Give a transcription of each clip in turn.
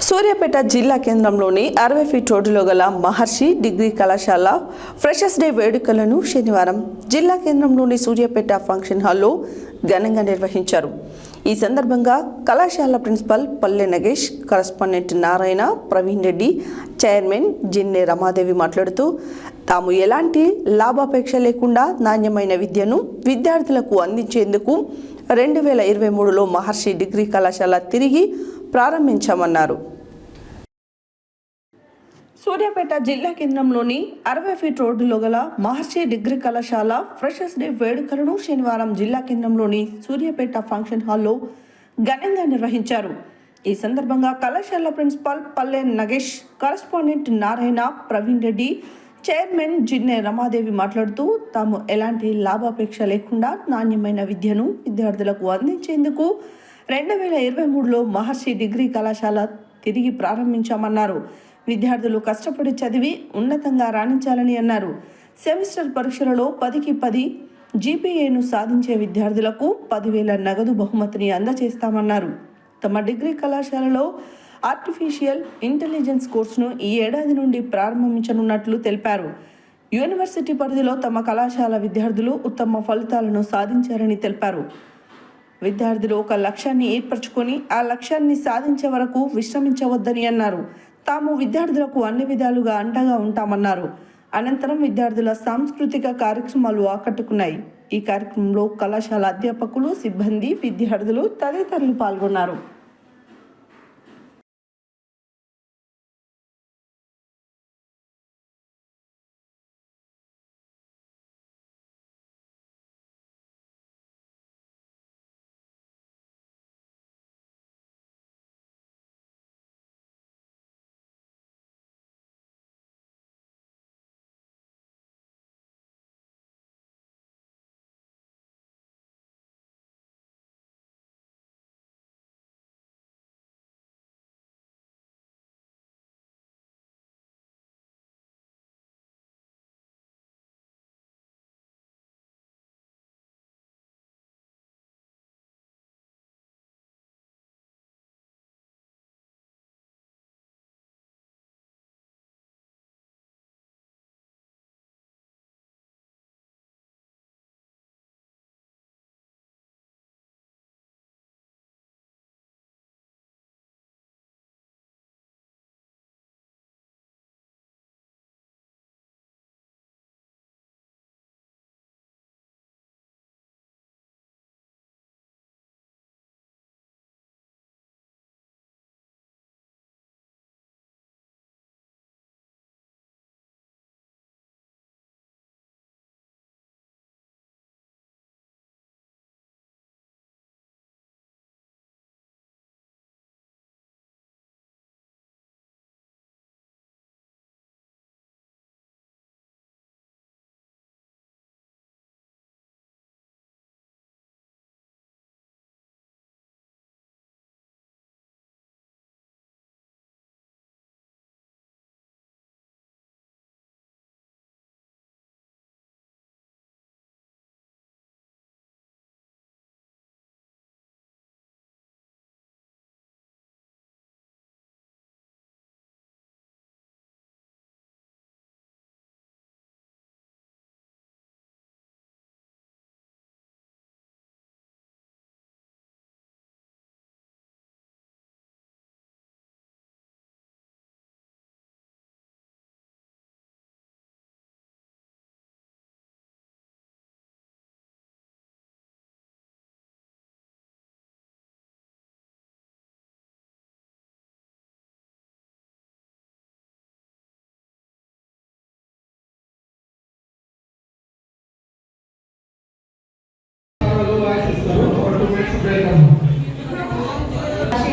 సూర్యాపేట జిల్లా కేంద్రంలోని 60 ఫీట్ రోడ్డులో గల మహర్షి డిగ్రీ కళాశాల ఫ్రెషర్స్ డే వేడుకలను శనివారం జిల్లా కేంద్రంలోని సూర్యాపేట ఫంక్షన్ హాల్లో ఘనంగా నిర్వహించారు. ఈ సందర్భంగా కళాశాల ప్రిన్సిపల్ పల్లె నగేష్, కరస్పాండెంట్ నారాయణ, ప్రవీణ్ రెడ్డి, చైర్మన్ జిన్నె రమాదేవి మాట్లాడుతూ తాము ఎలాంటి లాభాపేక్ష లేకుండా నాణ్యమైన విద్యను విద్యార్థులకు అందించేందుకు 2023లో మహర్షి డిగ్రీ కళాశాల తిరిగి ప్రారంభించామన్నారు. సూర్యాపేట జిల్లా కేంద్రంలోని 60 ఫీట్ రోడ్డులో గల మహర్షి డిగ్రీ కళాశాల ఫ్రెషర్స్ డే వేడుకలను శనివారం జిల్లా కేంద్రంలోని సూర్యాపేట ఫంక్షన్ హాల్లో ఘనంగా నిర్వహించారు. ఈ సందర్భంగా కళాశాల ప్రిన్సిపాల్ పల్లె నగేష్, కరస్పాండెంట్ నారాయణ, ప్రవీణ్ రెడ్డి, చైర్మన్ జిన్నె రమాదేవి మాట్లాడుతూ తాము ఎలాంటి లాభాపేక్ష లేకుండా నాణ్యమైన విద్యను విద్యార్థులకు అందించేందుకు 2023లో మహర్షి డిగ్రీ కళాశాల తిరిగి ప్రారంభించామన్నారు. విద్యార్థులు కష్టపడి చదివి ఉన్నతంగా రాణించాలని అన్నారు. సెమిస్టర్ పరీక్షలలో 10కి 10 జీపీఏను సాధించే విద్యార్థులకు 10,000 నగదు బహుమతిని అందజేస్తామన్నారు. తమ డిగ్రీ కళాశాలలో ఆర్టిఫిషియల్ ఇంటెలిజెన్స్ కోర్సును ఈ ఏడాది నుండి ప్రారంభించనున్నట్లు తెలిపారు. యూనివర్సిటీ పరిధిలో తమ కళాశాల విద్యార్థులు ఉత్తమ ఫలితాలను సాధించారని తెలిపారు. విద్యార్థులు ఒక లక్ష్యాన్ని ఏర్పరచుకొని ఆ లక్ష్యాన్ని సాధించే వరకు విశ్రమించవద్దని అన్నారు. తాము విద్యార్థులకు అన్ని విధాలుగా అండగా ఉంటామన్నారు. అనంతరం విద్యార్థుల సాంస్కృతిక కార్యక్రమాలు ఆకట్టుకున్నాయి. ఈ కార్యక్రమంలో కళాశాల అధ్యాపకులు, సిబ్బంది, విద్యార్థులు తదితరులు పాల్గొన్నారు.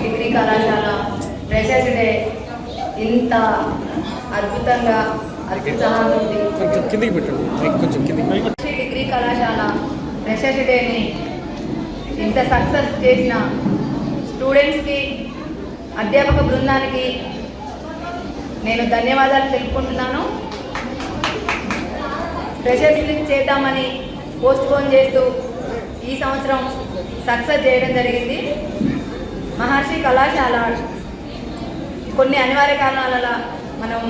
డిగ్రీ కళాశాల ఫ్రెషర్స్ డే ఇంత అద్భుతంగా అత్యుత్సాహంగా ఉంది. డిగ్రీ కళాశాల ఫ్రెషర్స్ డేని ఇంత సక్సెస్ చేసిన స్టూడెంట్స్కి, అధ్యాపక బృందానికి నేను ధన్యవాదాలు తెలుపుకుంటున్నాను. ఫ్రెషర్స్ మీట్ చేద్దామని పోస్ట్పోన్ చేస్తూ ఈ సంవత్సరం సక్సెస్ చేయడం జరిగింది. మహర్షి కళాశాల కొన్ని అనివార్య కారణాల వల్ల మనం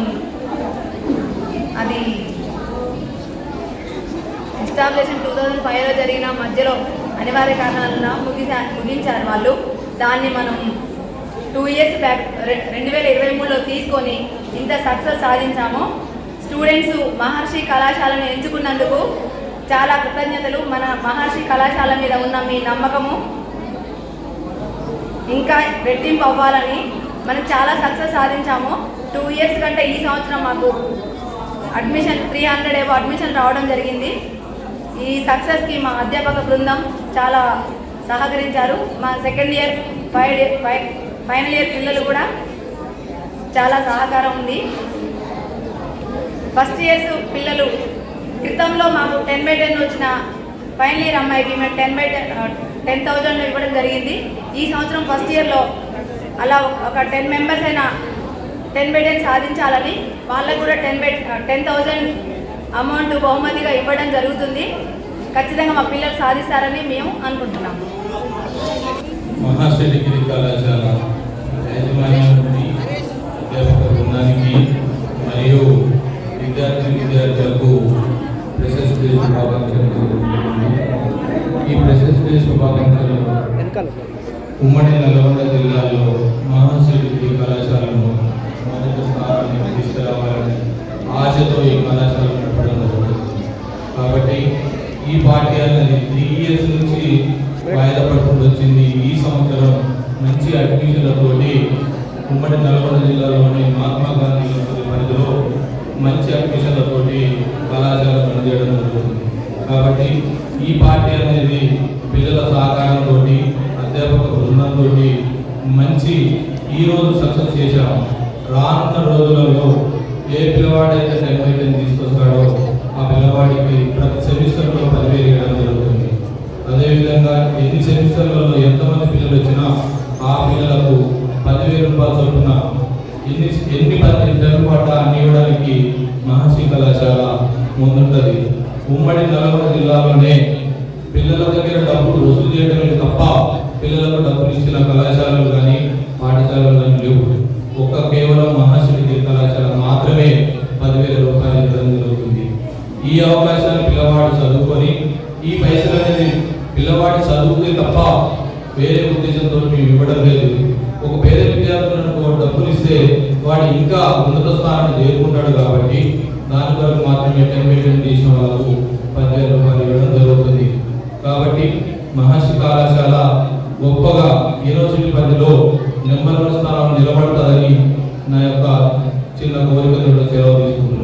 అది ఎస్టాబ్లిషన్ 2005లో జరిగిన మధ్యలో అనివార్య కారణాలను ముగించారు వాళ్ళు. దాన్ని మనం 2 ఇయర్స్ బ్యాక్ 2023లో తీసుకొని ఇంత సక్సెస్ సాధించాము. స్టూడెంట్స్ మహర్షి కళాశాలను ఎంచుకున్నందుకు చాలా కృతజ్ఞతలు. మన మహర్షి కళాశాల మీద ఉన్న మీ నమ్మకము ఇంకా రెట్టింపు అవ్వాలని. మనం చాలా సక్సెస్ సాధించాము. 2 ఇయర్స్ కంటే ఈ సంవత్సరం మాకు అడ్మిషన్ 300 ఏవో అడ్మిషన్ రావడం జరిగింది. ఈ సక్సెస్కి మా అధ్యాపక బృందం చాలా సహకరించారు. మా సెకండ్ ఇయర్ ఫైనల్ ఇయర్ పిల్లలు కూడా చాలా సహకారం ఉంది. ఫస్ట్ ఇయర్స్ పిల్లలు క్రితంలో మాకు 10/10 వచ్చిన ఫైనల్ ఇయర్ అమ్మాయికి మేము 10,000 ఇవ్వడం జరిగింది. ఈ సంవత్సరం ఫస్ట్ ఇయర్లో అలా ఒక 10 మెంబర్స్ అయినా 10/10 సాధించాలని వాళ్ళకు కూడా 10,000 అమౌంట్ బహుమతిగా ఇవ్వడం జరుగుతుంది. ఖచ్చితంగా మా పిల్లలు సాధిస్తారని మేము అనుకుంటున్నాము. మహర్షి డిగ్రీ కళాశాల యాజమాన్యానికి, అధ్యాపక బృందానికి మరియు విద్యార్థులకు ఫ్రెషర్స్ డే శుభాకాంక్షలు. ఈ ఫ్రెషర్స్ డే శుభాకాంక్షలు ఉమ్మడి నల్గొండ జిల్లాలో మహర్షి డిగ్రీ కళాశాలను మొదటి స్థానానికి తీసుకురావాలని ఆశతో ఈ కళాశాల నడపడం జరుగుతుంది. కాబట్టి ఈ పార్టీ అనేది 3 ఇయర్స్ నుంచి వాయిదా పడుతూ వచ్చింది. ఈ సంవత్సరం మంచి అడ్మిషన్లతోటి ఉమ్మడి నల్గొండ జిల్లాలోని మహాత్మా గాంధీ పరిధిలో మంచి అడ్మిషన్లతోటి కళాశాల పనిచేయడం జరుగుతుంది. కాబట్టి ఈ పార్టీ అనేది పిల్లల సహకారంతో, అధ్యాపక బృందంతో మంచి ఈరోజు సక్సెస్ చేశాము. రానున్న రోజులలో ఏ పిల్లవాడైతే 10/10 తీసుకొస్తాడో ఆ పిల్లవాడికి ప్రతి సెమిస్టర్లో 10,000 ఇవ్వడం జరుగుతుంది. అదేవిధంగా ఎన్ని సెమిస్టర్లలో ఎంతమంది పిల్లలు వచ్చినా ఆ పిల్లలకు 10,000 రూపాయల చొప్పున ఎన్ని పాట అన్ని ఇవ్వడానికి మహర్షి కళాశాల ముందుంటుంది. ఉమ్మడి నల్గొండ జిల్లాలోనే పిల్లల దగ్గర డబ్బులు వసూలు చేయడమే తప్ప పిల్లలకు డబ్బులు ఇచ్చిన కళాశాలలు కానీ పాఠశాలలు కానీ లేవు. కేవలం మహర్షి డిగ్రీ కళాశాల మాత్రమే 10,000 రూపాయలు ఇవ్వడం జరుగుతుంది. ఈ అవకాశాన్ని పిల్లవాడు చదువుకొని ఈ పైసలు అనేది పిల్లవాడి చదువుకే తప్ప వేరే ఉద్దేశంతో మేము ఇవ్వడం లేదు. ఒక పేద విద్యార్థులకు డబ్బులు ఇస్తే వాడు ఇంకా ఉన్నత స్థానాన్ని చేరుకుంటాడు. కాబట్టి దాని కొరకు మాత్రమే 10,000 చేసిన వాళ్ళకు 10,000 రూపాయలు ఇవ్వడం జరుగుతుంది. కాబట్టి మహర్షి కళాశాల గొప్పగా యూనివర్సిటీ పరిధిలో నెంబర్ 1 స్థానం నిలబడతాదని నా యొక్క చిన్న కోరికతో సెలవు తీసుకుంటున్నాను.